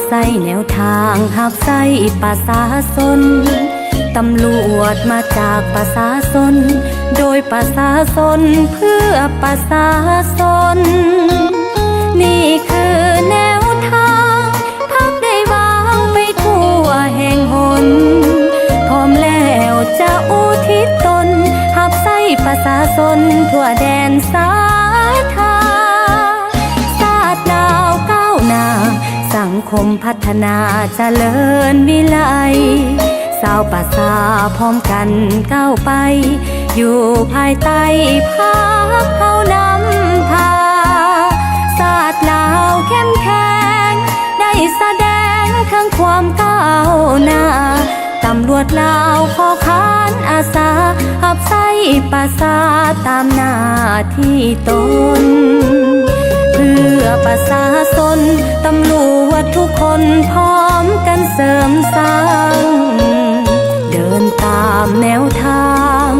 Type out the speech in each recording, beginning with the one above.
ใส่แนวทางหับใส่ประชาชนตำรวจมาจากประชาชนโดยประชาชนเพื่อประชาชนนี่คือแนวทางพักได้วางไปทั่วแห่งหนพร้อมแล้วจะอุทิศตนหับใส่ประชาชนทั่วแดนสายทาศาสตร์ดาวก้าวหน้าสังคมพัฒนาเจริญวิไลสาวประสาพร้อมกันก้าวไปอยู่ภายใต้ภาคเขานำพาศาสตร์ลาวเข้มแข็งได้แสดงทั้งความก้าวหน้าตำรวจลาวขอขานอาสาหับใส่ประสาตามหน้าที่ตนเพื่อประชาชนตำรวจทุกคนพร้อมกันเสริมสร้างเดินตามแนวทาง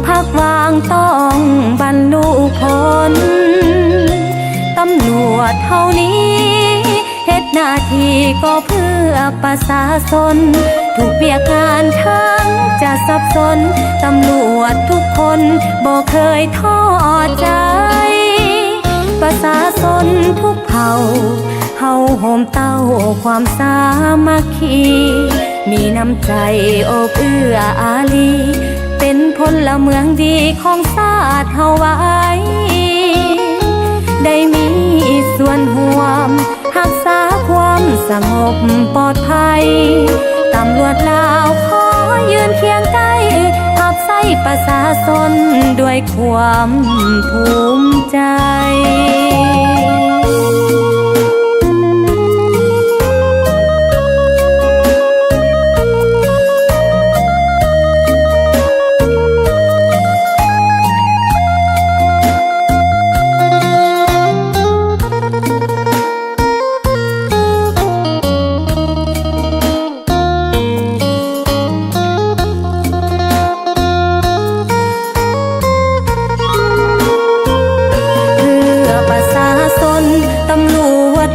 พักวางต้องบรรลุผลตำรวจเท่านี้เฮ็ดหน้าที่ก็เพื่อประชาชนทุกเวียกงานทั้งจะสับสนตำรวจทุกคนบ่เคยท้อใจประชาชนทุกเผ่าเฮาโฮมเต้าความสามัคคีมีน้ำใจโอบเอื้ออารีเป็นพลเมืองดีของชาติเฮาไว้ได้มีส่วนร่วมรักษาความสงบปลอดภัยตำรวจลาวขอยืนเคียงใกล้รับใส่ประชาชนด้วยความภูมิใจ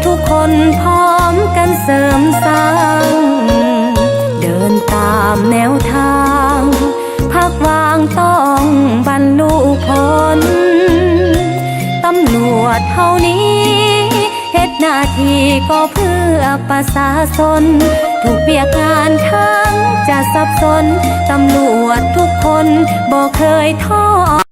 ทุกคนพร้อมกันเสริมสร้างเดินตามแนวทางพักวางต้องบรรลุผลตำรวจเท่านี้เฮ็ดหน้าที่ก็เพื่อประชาชนทุกเวียกงานทั้งจะสับสนตำรวจทุกคนบ่เคยท้อ